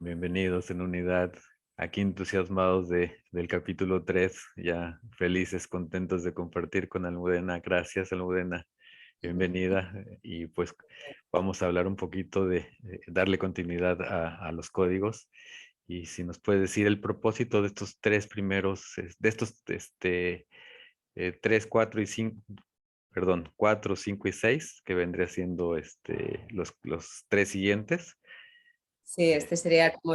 Bienvenidos en unidad, aquí entusiasmados del capítulo 3, ya felices, contentos de compartir con Almudena. Gracias, Almudena, bienvenida. Y pues vamos a hablar un poquito de darle continuidad a los códigos. Y si nos puede decir el propósito de estos tres primeros, de estos 3, 4 y 5, perdón, 4, 5 y 6, que vendría siendo los tres siguientes. Sí, este sería como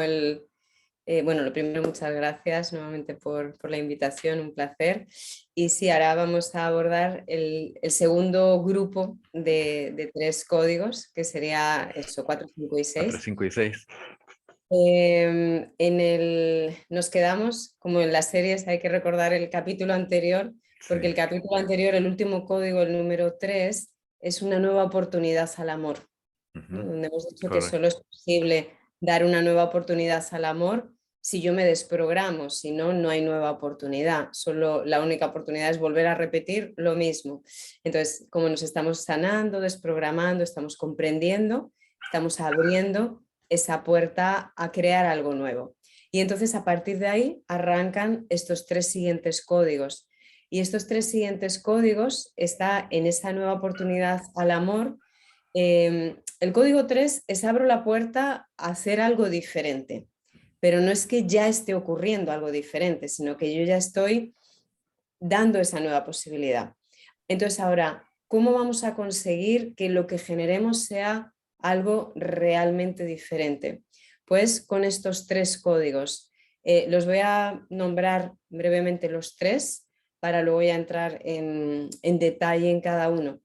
bueno, lo primero, muchas gracias nuevamente por la invitación, un placer. Y sí, ahora vamos a abordar el segundo grupo de tres códigos, que sería eso, 4, 5 y 4, 6. 5 y 6. Nos quedamos, como en las series, hay que recordar el capítulo anterior, Sí. porque el capítulo anterior, el último código, el número 3, es una nueva oportunidad al amor, ¿no? Ujú. Donde hemos dicho que solo Correcto. es posible dar una nueva oportunidad al amor si yo me desprogramo, si no, no hay nueva oportunidad. Solo la única oportunidad es volver a repetir lo mismo. Entonces, como nos estamos sanando, desprogramando, estamos comprendiendo, estamos abriendo esa puerta a crear algo nuevo. Y entonces a partir de ahí arrancan estos tres siguientes códigos. Y estos tres siguientes códigos está en esa nueva oportunidad al amor. El código 3 es abro la puerta a hacer algo diferente, pero no es que ya esté ocurriendo algo diferente, sino que yo ya estoy dando esa nueva posibilidad. Entonces ahora, ¿cómo vamos a conseguir que lo que generemos sea algo realmente diferente? Pues con estos tres códigos. Los voy a nombrar brevemente los tres para luego ya entrar en detalle en cada uno.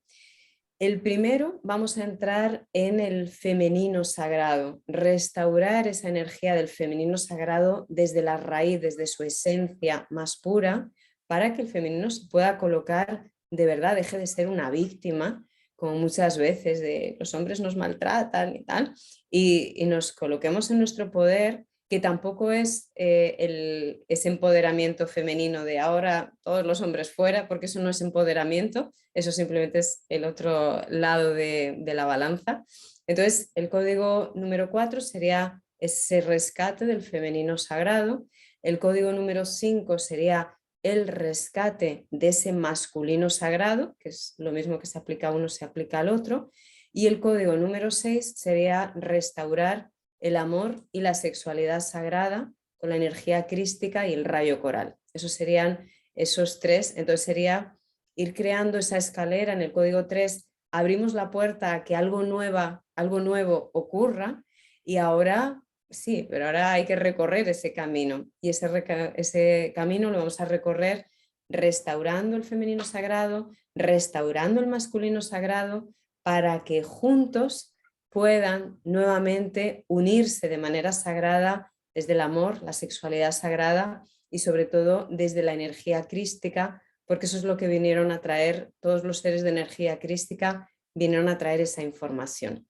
El primero, vamos a entrar en el femenino sagrado, restaurar esa energía del femenino sagrado desde la raíz, desde su esencia más pura, para que el femenino se pueda colocar de verdad, deje de ser una víctima, como muchas veces de los hombres nos maltratan y tal, y nos coloquemos en nuestro poder, que tampoco es ese empoderamiento femenino de ahora todos los hombres fuera, porque eso no es empoderamiento, eso simplemente es el otro lado de la balanza. Entonces, el código número 4 sería ese rescate del femenino sagrado. El código número 5 sería el rescate de ese masculino sagrado, que es lo mismo que se aplica a uno, se aplica al otro. Y el código número 6 sería restaurar el amor y la sexualidad sagrada con la energía crística y el rayo coral. Esos serían esos tres. Entonces sería ir creando esa escalera. En el código 3 abrimos la puerta a que algo nuevo ocurra, y ahora sí, pero ahora hay que recorrer ese camino, y ese camino lo vamos a recorrer restaurando el femenino sagrado, restaurando el masculino sagrado, para que juntos puedan nuevamente unirse de manera sagrada desde el amor, la sexualidad sagrada y sobre todo desde la energía crística, porque eso es lo que vinieron a traer todos los seres de energía crística, vinieron a traer esa información.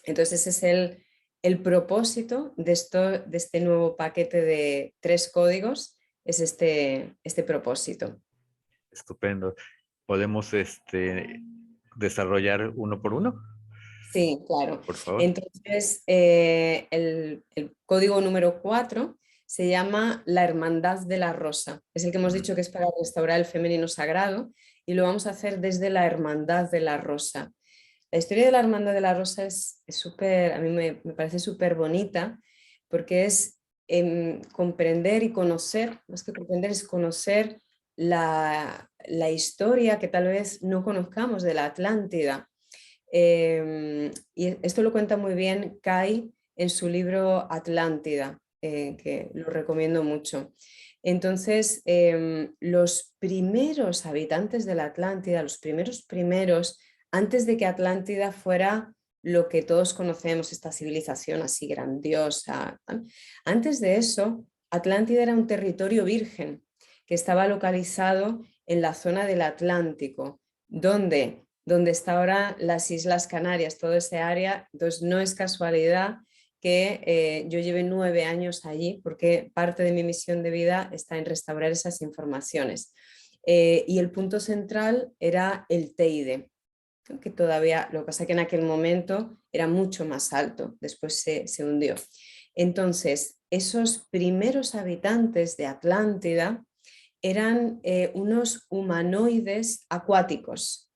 Entonces ese es el propósito de este nuevo paquete de tres códigos, es este propósito. Estupendo. ¿Podemos desarrollar uno por uno, Sí, claro. por favor? Entonces, el código número 4 se llama la Hermandad de la Rosa. Es el que hemos Mm. dicho que es para restaurar el femenino sagrado, y lo vamos a hacer desde la Hermandad de la Rosa. La historia de la Hermandad de la Rosa es súper, a mí me parece súper bonita, porque es comprender y conocer, más que comprender, es conocer la historia que tal vez no conozcamos de la Atlántida. Y esto lo cuenta muy bien Kai en su libro Atlántida, que lo recomiendo mucho. Entonces, los primeros habitantes de la Atlántida, los primeros, antes de que Atlántida fuera lo que todos conocemos, esta civilización así grandiosa, ¿no? Antes de eso, Atlántida era un territorio virgen que estaba localizado en la zona del Atlántico, donde está ahora las Islas Canarias, toda esa área. Entonces no es casualidad que yo lleve 9 años allí, porque parte de mi misión de vida está en restaurar esas informaciones. Y el punto central era el Teide, ¿no? Que todavía, lo que pasa es que en aquel momento era mucho más alto, después se hundió. Entonces, esos primeros habitantes de Atlántida eran unos humanoides acuáticos.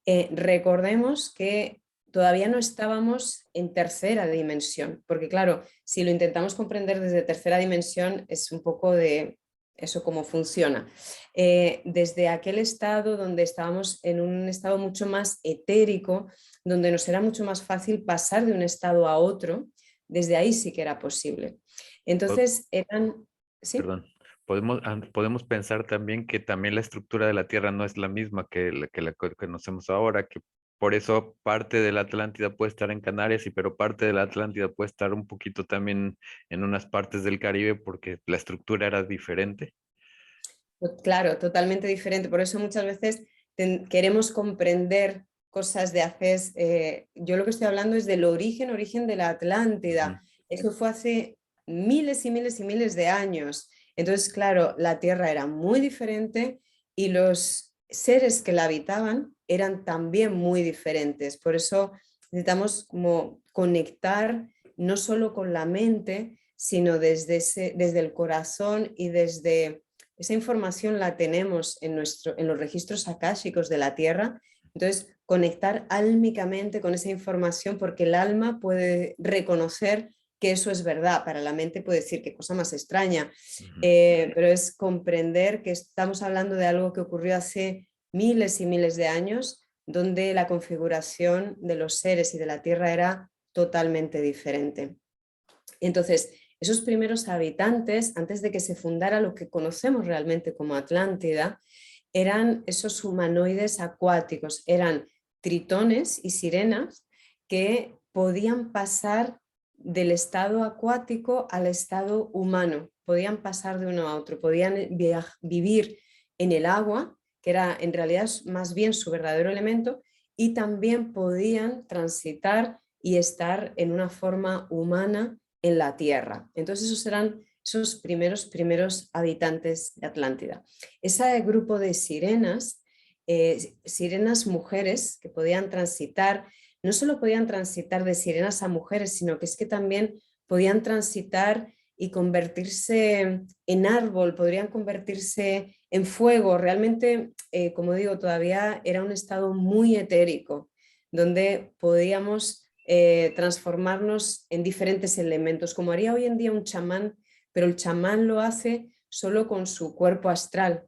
Recordemos que todavía no estábamos en tercera dimensión, porque claro, si lo intentamos comprender desde tercera dimensión es un poco de eso cómo funciona. Desde aquel estado donde estábamos en un estado mucho más etérico, donde nos era mucho más fácil pasar de un estado a otro, desde ahí sí que era posible. Po- Entonces eran, ¿sí? Perdón. Podemos pensar también que también la estructura de la Tierra no es la misma que la que conocemos ahora, que por eso parte de la Atlántida puede estar en Canarias, pero parte de la Atlántida puede estar un poquito también en unas partes del Caribe porque la estructura era diferente. Claro, totalmente diferente. Por eso muchas veces queremos comprender cosas de hace... yo lo que estoy hablando es del origen de la Ujú. Atlántida. Eso fue hace miles y miles y miles de años. Entonces, claro, la Tierra era muy diferente y los seres que la habitaban eran también muy diferentes. Por eso necesitamos como conectar no solo con la mente, sino desde el corazón y desde esa información la tenemos en los registros akáshicos de la Tierra. Entonces, conectar álmicamente con esa información porque el alma puede reconocer que eso es verdad. Para la mente puede decir qué cosa más extraña, Ujú. pero es comprender que estamos hablando de algo que ocurrió hace miles y miles de años, donde la configuración de los seres y de la Tierra era totalmente diferente. Entonces, esos primeros habitantes, antes de que se fundara lo que conocemos realmente como Atlántida, eran esos humanoides acuáticos, eran tritones y sirenas que podían pasar del estado acuático al estado humano, podían pasar de uno a otro, podían vivir en el agua, que era en realidad más bien su verdadero elemento, y también podían transitar y estar en una forma humana en la Tierra. Entonces esos eran esos primeros habitantes de Atlántida. Ese grupo de sirenas, sirenas mujeres que podían transitar, no solo podían transitar de sirenas a mujeres, sino que es que también podían transitar y convertirse en árbol, podrían convertirse en fuego. Realmente, como digo, todavía era un estado muy etérico, donde podíamos transformarnos en diferentes elementos, como haría hoy en día un chamán, pero el chamán lo hace solo con su cuerpo astral,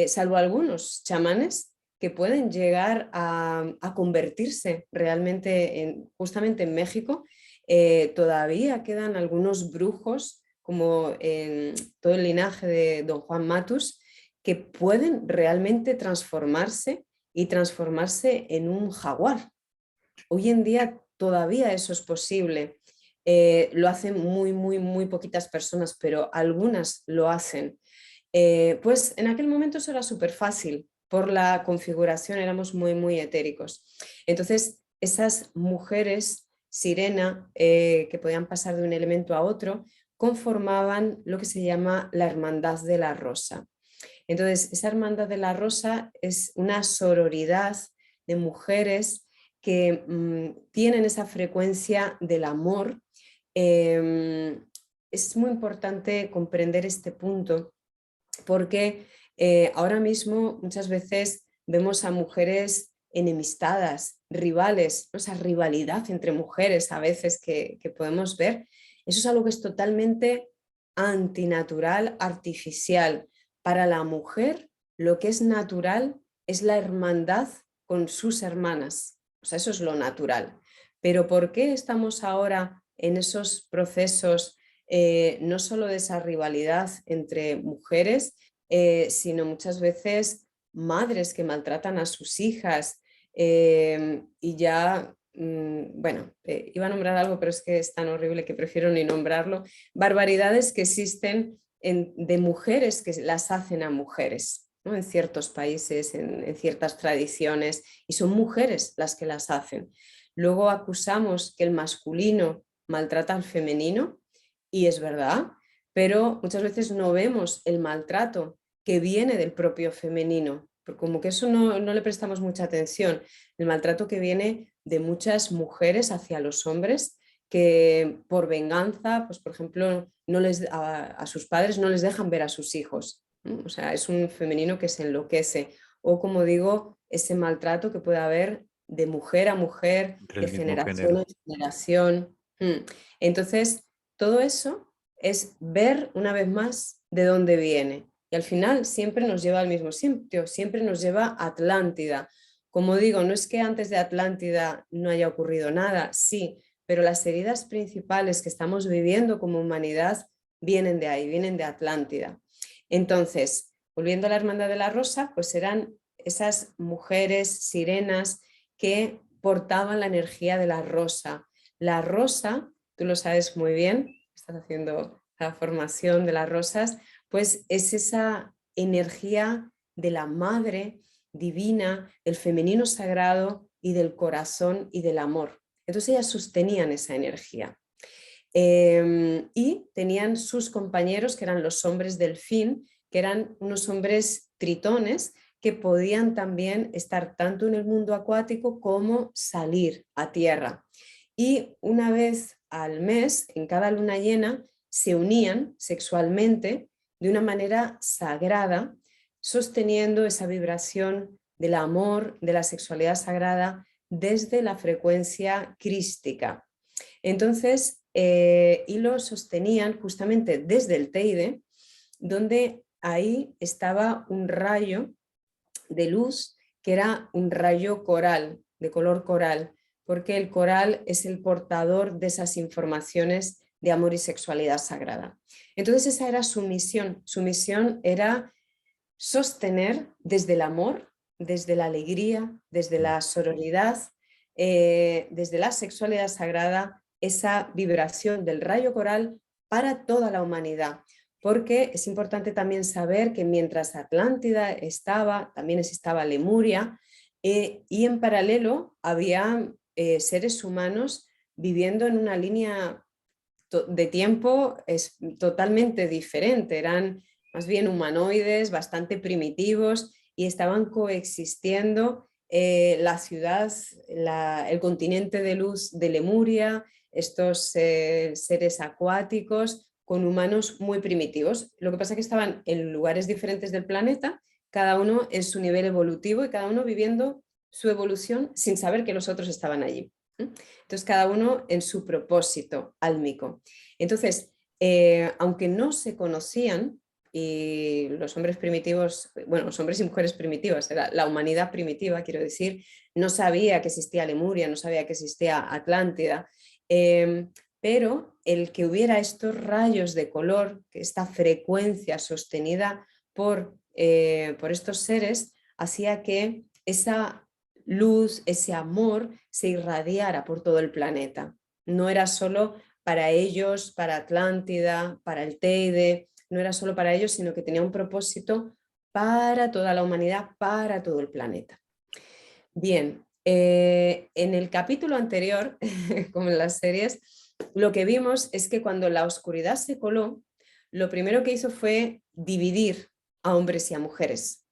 salvo algunos chamanes que pueden llegar a convertirse realmente, justamente en México, todavía quedan algunos brujos, como en todo el linaje de don Juan Matus, que pueden realmente transformarse y transformarse en un jaguar. Hoy en día todavía eso es posible. Lo hacen muy, muy, muy poquitas personas, pero algunas lo hacen. Pues en aquel momento eso era súper fácil. Por la configuración éramos muy, muy etéricos. Entonces, esas mujeres sirena que podían pasar de un elemento a otro conformaban lo que se llama la Hermandad de la Rosa. Entonces, esa Hermandad de la Rosa es una sororidad de mujeres que tienen esa frecuencia del amor. Es muy importante comprender este punto porque ahora mismo muchas veces vemos a mujeres enemistadas, rivales, esa rivalidad entre mujeres a veces que podemos ver. Eso es algo que es totalmente antinatural, artificial. Para la mujer, lo que es natural es la hermandad con sus hermanas. O sea, eso es lo natural. Pero ¿por qué estamos ahora en esos procesos, no solo de esa rivalidad entre mujeres, sino muchas veces madres que maltratan a sus hijas y ya, bueno, iba a nombrar algo, pero es que es tan horrible que prefiero ni nombrarlo, barbaridades que existen de mujeres que las hacen a mujeres, ¿no? En ciertos países, en ciertas tradiciones, y son mujeres las que las hacen. Luego acusamos que el masculino maltrata al femenino, y es verdad, pero muchas veces no vemos el maltrato que viene del propio femenino, porque como que eso no le prestamos mucha atención, el maltrato que viene de muchas mujeres hacia los hombres que por venganza, pues por ejemplo, a sus padres no les dejan ver a sus hijos. O sea, es un femenino que se enloquece. O como digo, ese maltrato que puede haber de mujer a mujer, Entre de el mismo generación género. en generación. Entonces, todo eso es ver una vez más de dónde viene. Y al final siempre nos lleva al mismo sitio, siempre nos lleva a Atlántida. Como digo, no es que antes de Atlántida no haya ocurrido nada, sí, pero las heridas principales que estamos viviendo como humanidad vienen de ahí, vienen de Atlántida. Entonces, volviendo a la Hermandad de la Rosa, pues eran esas mujeres sirenas que portaban la energía de la rosa. La rosa, tú lo sabes muy bien, estás haciendo la formación de las rosas, pues es esa energía de la madre divina, del femenino sagrado y del corazón y del amor. Entonces ellas sostenían esa energía. Y tenían sus compañeros, que eran los hombres delfín, que eran unos hombres tritones que podían también estar tanto en el mundo acuático como salir a tierra. Y una vez al mes, en cada luna llena, se unían sexualmente de una manera sagrada, sosteniendo esa vibración del amor, de la sexualidad sagrada, desde la frecuencia crística. Entonces, y lo sostenían justamente desde el Teide, donde ahí estaba un rayo de luz que era un rayo coral, de color coral, porque el coral es el portador de esas informaciones de amor y sexualidad sagrada. Entonces esa era su misión era sostener desde el amor, desde la alegría, desde la sororidad, desde la sexualidad sagrada, esa vibración del rayo coral para toda la humanidad. Porque es importante también saber que mientras Atlántida estaba, también estaba Lemuria, y en paralelo había seres humanos viviendo en una línea de tiempo es totalmente diferente, eran más bien humanoides, bastante primitivos y estaban coexistiendo la ciudad, el continente de luz de Lemuria, estos seres acuáticos con humanos muy primitivos. Lo que pasa es que estaban en lugares diferentes del planeta, cada uno en su nivel evolutivo y cada uno viviendo su evolución sin saber que los otros estaban allí. Entonces, cada uno en su propósito álmico. Entonces, aunque no se conocían, y los hombres primitivos, bueno, los hombres y mujeres primitivas, era la humanidad primitiva, quiero decir, no sabía que existía Lemuria, no sabía que existía Atlántida, pero el que hubiera estos rayos de color, esta frecuencia sostenida por estos seres, hacía que esa luz, ese amor se irradiara por todo el planeta. No era solo para ellos, para Atlántida, para el Teide, no era solo para ellos, sino que tenía un propósito para toda la humanidad, para todo el planeta. Bien, en el capítulo anterior, como en las series, lo que vimos es que cuando la oscuridad se coló, lo primero que hizo fue dividir a hombres y a mujeres.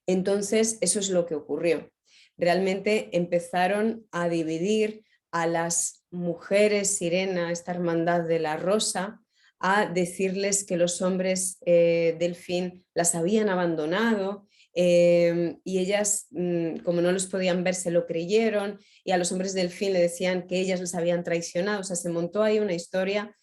Entonces, eso es lo que ocurrió. Realmente empezaron a dividir a las mujeres sirena, esta hermandad de la rosa, a decirles que los hombres delfín las habían abandonado y ellas, como no los podían ver, se lo creyeron y a los hombres delfín le decían que ellas les habían traicionado. O sea, se montó ahí una historia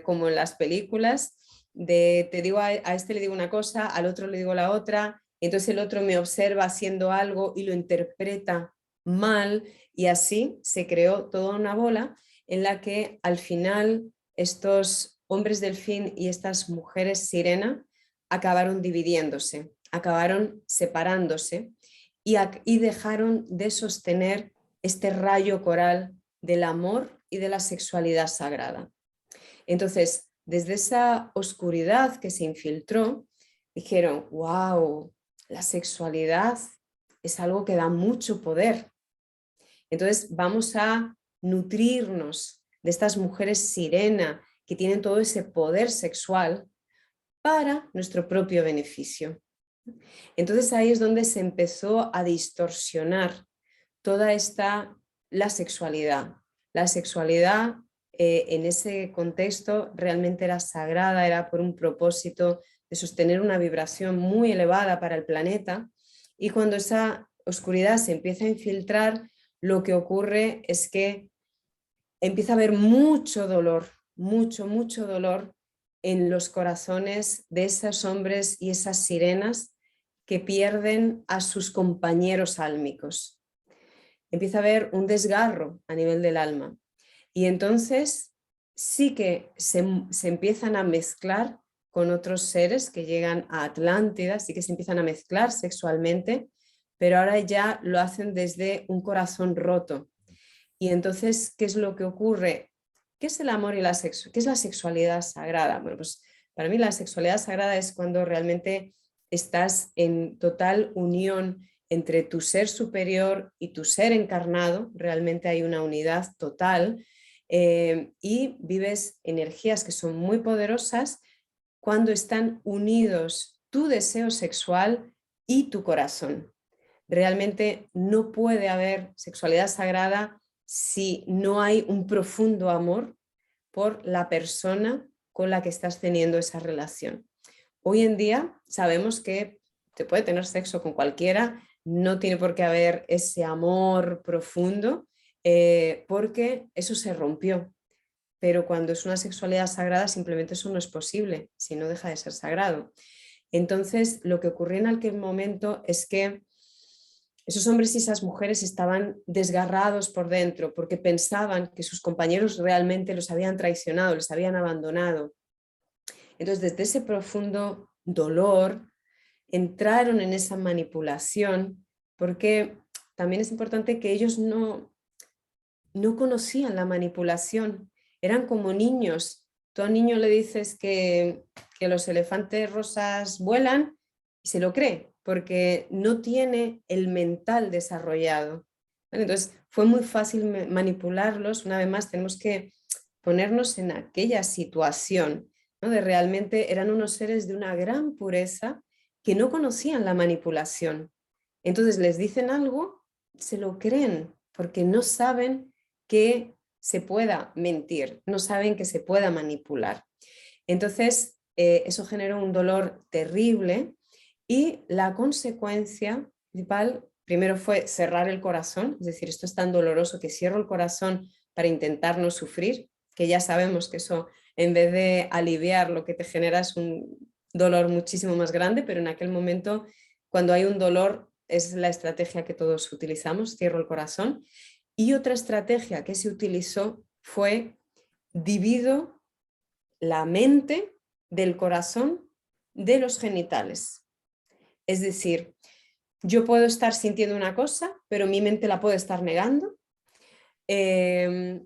como en las películas de te digo a este le digo una cosa, al otro le digo la otra, entonces el otro me observa haciendo algo y lo interpreta mal y así se creó toda una bola en la que al final estos hombres delfín y estas mujeres sirena acabaron dividiéndose, acabaron separándose y dejaron de sostener este rayo coral del amor y de la sexualidad sagrada. Entonces, desde esa oscuridad que se infiltró, dijeron, wow, la sexualidad es algo que da mucho poder. Entonces vamos a nutrirnos de estas mujeres sirena que tienen todo ese poder sexual para nuestro propio beneficio. Entonces ahí es donde se empezó a distorsionar toda la sexualidad. La sexualidad en ese contexto realmente era sagrada, era por un propósito de sostener una vibración muy elevada para el planeta, y cuando esa oscuridad se empieza a infiltrar, lo que ocurre es que empieza a haber mucho dolor, mucho dolor en los corazones de esos hombres y esas sirenas que pierden a sus compañeros álmicos. Empieza a haber un desgarro a nivel del alma. Y entonces sí que se empiezan a mezclar con otros seres que llegan a Atlántida, sí que se empiezan a mezclar sexualmente, pero ahora ya lo hacen desde un corazón roto. Y entonces, ¿qué es lo que ocurre? ¿Qué es el amor y qué es la sexualidad sagrada? Bueno, pues para mí la sexualidad sagrada es cuando realmente estás en total unión entre tu ser superior y tu ser encarnado, realmente hay una unidad total, y vives energías que son muy poderosas cuando están unidos tu deseo sexual y tu corazón. Realmente no puede haber sexualidad sagrada si no hay un profundo amor por la persona con la que estás teniendo esa relación. Hoy en día sabemos que se puede tener sexo con cualquiera, no tiene por qué haber ese amor profundo, porque eso se rompió. Pero cuando es una sexualidad sagrada, simplemente eso no es posible, si no deja de ser sagrado. Entonces, lo que ocurrió en aquel momento es que esos hombres y esas mujeres estaban desgarrados por dentro porque pensaban que sus compañeros realmente los habían traicionado, les habían abandonado. Entonces, desde ese profundo dolor, entraron en esa manipulación, porque también es importante que ellos no conocían la manipulación, eran como niños. Tú a un niño le dices que los elefantes rosas vuelan y se lo cree, porque no tiene el mental desarrollado. ¿Vale? Entonces, fue muy fácil manipularlos. Una vez más, tenemos que ponernos en aquella situación, ¿no? De realmente eran unos seres de una gran pureza que no conocían la manipulación. Entonces les dicen algo, se lo creen, porque no saben que se pueda mentir, no saben que se pueda manipular. Entonces, eso generó un dolor terrible, y la consecuencia principal primero fue cerrar el corazón, es decir, esto es tan doloroso que cierro el corazón para intentar no sufrir, que ya sabemos que eso, en vez de aliviar, lo que te genera es un dolor muchísimo más grande, pero en aquel momento, cuando hay un dolor, es la estrategia que todos utilizamos, cierro el corazón. Y otra estrategia que se utilizó fue divido la mente del corazón de los genitales. Es decir, yo puedo estar sintiendo una cosa, pero mi mente la puede estar negando.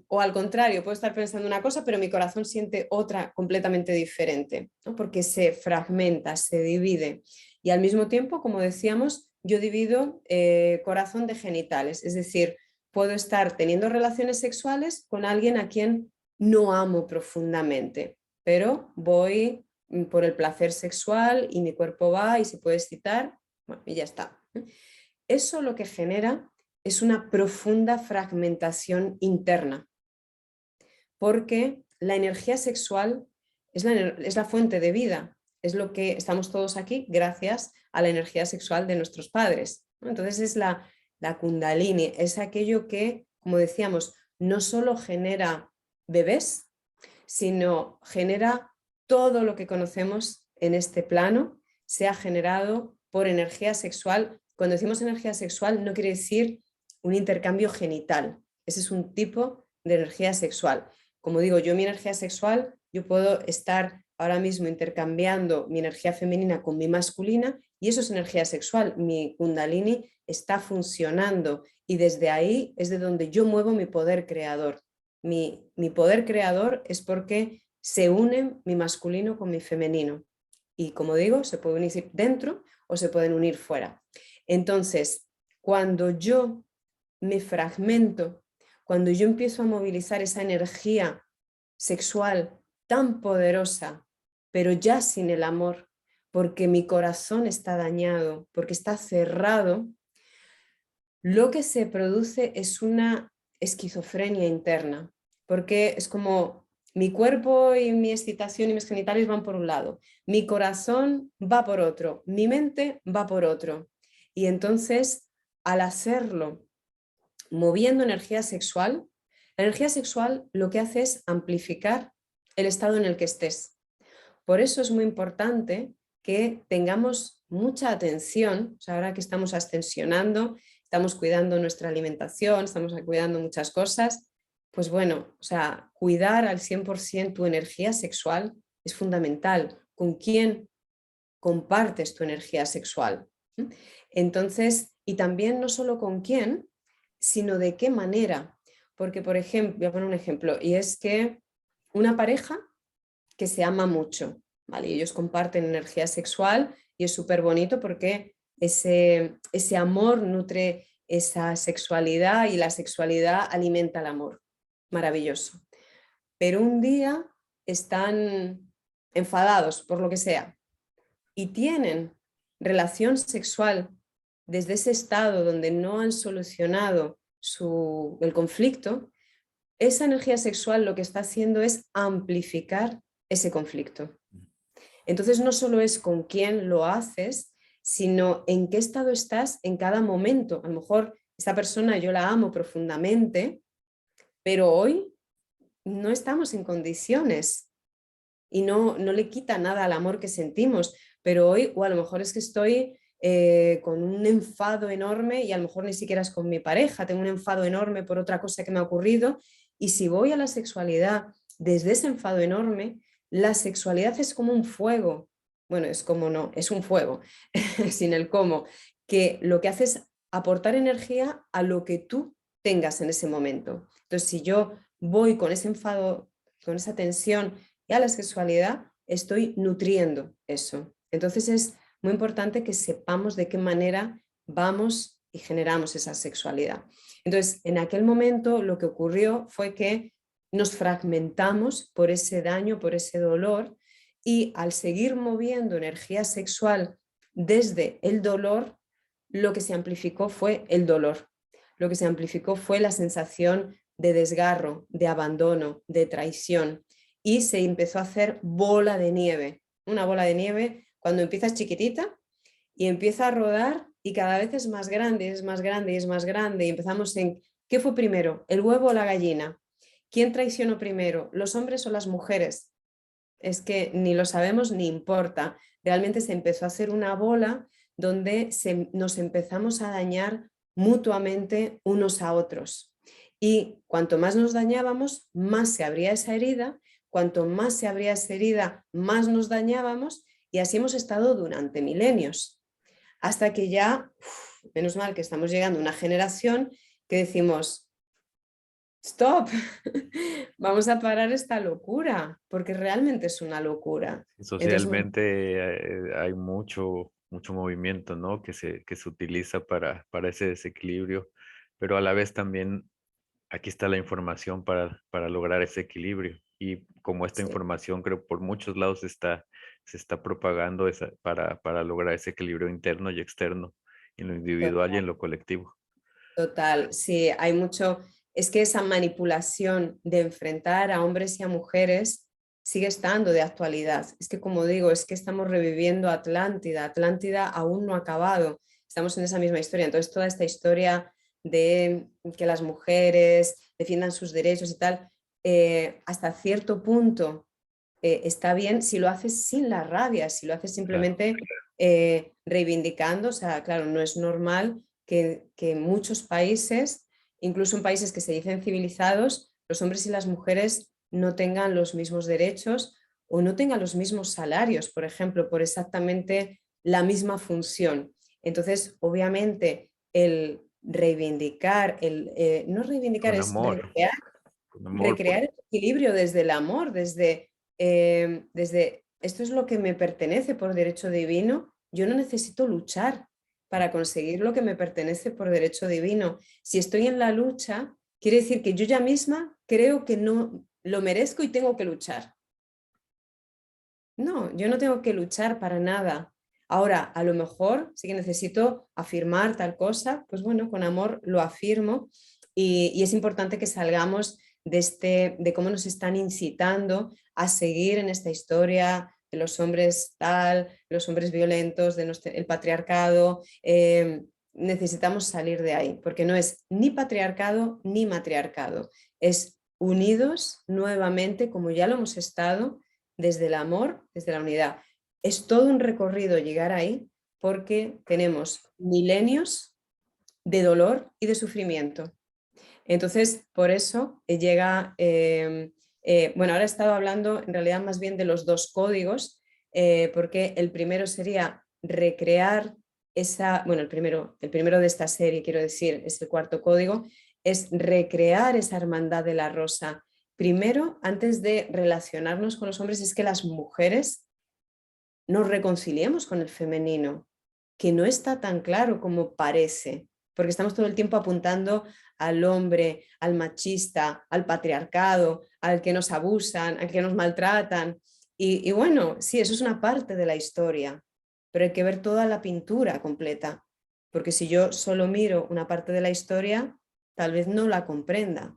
O al contrario, puedo estar pensando una cosa, pero mi corazón siente otra completamente diferente, ¿no? Porque se fragmenta, se divide. Y al mismo tiempo, como decíamos, yo divido corazón de genitales, es decir, puedo estar teniendo relaciones sexuales con alguien a quien no amo profundamente, pero voy por el placer sexual y mi cuerpo va y se puede excitar, bueno, y ya está. Eso lo que genera es una profunda fragmentación interna, porque la energía sexual es la fuente de vida, es lo que estamos todos aquí gracias a la energía sexual de nuestros padres, ¿no? Entonces es la kundalini, es aquello que, como decíamos, no solo genera bebés, sino genera todo lo que conocemos en este plano, se ha generado por energía sexual. Cuando decimos energía sexual no quiere decir un intercambio genital, ese es un tipo de energía sexual. Como digo, yo mi energía sexual, yo puedo estar ahora mismo intercambiando mi energía femenina con mi masculina y eso es energía sexual. Mi kundalini está funcionando y desde ahí es de donde yo muevo mi poder creador. Mi poder creador es porque se unen mi masculino con mi femenino. Y como digo, se pueden unir dentro o se pueden unir fuera. Entonces, cuando yo me fragmento, cuando yo empiezo a movilizar esa energía sexual tan poderosa, pero ya sin el amor, porque mi corazón está dañado, porque está cerrado, lo que se produce es una esquizofrenia interna, porque es como mi cuerpo y mi excitación y mis genitales van por un lado, mi corazón va por otro, mi mente va por otro. Y entonces, al hacerlo moviendo la energía sexual lo que hace es amplificar el estado en el que estés. Por eso es muy importante que tengamos mucha atención, o sea, ahora que estamos ascensionando, estamos cuidando nuestra alimentación, estamos cuidando muchas cosas, pues bueno, o sea, cuidar al 100% tu energía sexual es fundamental. ¿Con quién compartes tu energía sexual? Entonces, y también no solo con quién, sino de qué manera. Porque, por ejemplo, voy a poner un ejemplo, y es que una pareja que se ama mucho, ¿vale? Y ellos comparten energía sexual y es súper bonito porque ese amor nutre esa sexualidad y la sexualidad alimenta el amor. Maravilloso. Pero un día están enfadados por lo que sea y tienen relación sexual desde ese estado donde no han solucionado el conflicto, esa energía sexual lo que está haciendo es amplificar ese conflicto. Entonces no solo es con quién lo haces, sino en qué estado estás en cada momento. A lo mejor esta persona yo la amo profundamente, pero hoy no estamos en condiciones y no le quita nada al amor que sentimos, pero hoy, o a lo mejor es que estoy con un enfado enorme y a lo mejor ni siquiera es con mi pareja, tengo un enfado enorme por otra cosa que me ha ocurrido y si voy a la sexualidad desde ese enfado enorme, la sexualidad es como un fuego, bueno, es como no, es un fuego, sin el cómo, que lo que hace es aportar energía a lo que tú tengas en ese momento. Entonces, si yo voy con ese enfado, con esa tensión y a la sexualidad, estoy nutriendo eso. Entonces es muy importante que sepamos de qué manera vamos y generamos esa sexualidad. Entonces, en aquel momento lo que ocurrió fue que nos fragmentamos por ese daño, por ese dolor, y al seguir moviendo energía sexual desde el dolor, lo que se amplificó fue el dolor. Lo que se amplificó fue la sensación de desgarro, de abandono, de traición, y se empezó a hacer bola de nieve. Una bola de nieve cuando empiezas chiquitita y empieza a rodar y cada vez es más grande, es más grande, es más grande. Y empezamos en, ¿qué fue primero? ¿El huevo o la gallina? ¿Quién traicionó primero? ¿Los hombres o las mujeres? Es que ni lo sabemos ni importa. Realmente se empezó a hacer una bola donde nos empezamos a dañar mutuamente unos a otros. Y cuanto más nos dañábamos, más se abría esa herida. Cuanto más se abría esa herida, más nos dañábamos. Y así hemos estado durante milenios. Hasta que ya, menos mal que estamos llegando a una generación que decimos, stop, vamos a parar esta locura, porque realmente es una locura. Entonces, Socialmente hay mucho movimiento, ¿no? Que se utiliza para ese desequilibrio, pero a la vez también aquí está la información para lograr ese equilibrio. Y como esta sí, información creo por muchos lados se está propagando para lograr ese equilibrio interno y externo, en lo individual y en lo colectivo. total, sí, hay mucho, es que esa manipulación de enfrentar a hombres y a mujeres sigue estando de actualidad. Es que como digo, es que estamos reviviendo Atlántida, Atlántida aún no ha acabado, estamos en esa misma historia. Entonces toda esta historia de que las mujeres defiendan sus derechos y tal, hasta cierto punto está bien si lo haces sin la rabia, si lo haces Claro. simplemente reivindicando, o sea, claro, no es normal que en muchos países, incluso en países que se dicen civilizados, los hombres y las mujeres no tengan los mismos derechos o no tengan los mismos salarios, por ejemplo, por exactamente la misma función. Entonces, obviamente, el reivindicar, no reivindicar, Con es amor, con amor. recrear el equilibrio desde el amor, desde esto es lo que me pertenece por derecho divino, yo no necesito luchar para conseguir lo que me pertenece por derecho divino. Si estoy en la lucha, quiere decir que yo ya misma creo que no lo merezco y tengo que luchar. No, yo no tengo que luchar para nada. Ahora, a lo mejor sí que necesito afirmar tal cosa, pues bueno, con amor lo afirmo Y es importante que salgamos de cómo nos están incitando a seguir en esta historia de los hombres tal, los hombres violentos, el patriarcado. Necesitamos salir de ahí, porque no es ni patriarcado ni matriarcado, es unidos nuevamente, como ya lo hemos estado, desde el amor, desde la unidad. Es todo un recorrido llegar ahí, porque tenemos milenios de dolor y de sufrimiento. Entonces, por eso llega, bueno, ahora he estado hablando en realidad más bien de los dos códigos, porque el primero sería recrear esa, bueno, el primero de esta serie, quiero decir, es el cuarto código, es recrear esa hermandad de la rosa. Primero, antes de relacionarnos con los hombres, es que las mujeres nos reconciliemos con el femenino, que no está tan claro como parece, porque estamos todo el tiempo apuntando al hombre, al machista, al patriarcado, al que nos abusan, al que nos maltratan. Y bueno, sí, eso es una parte de la historia, pero hay que ver toda la pintura completa, porque si yo solo miro una parte de la historia, tal vez no la comprenda.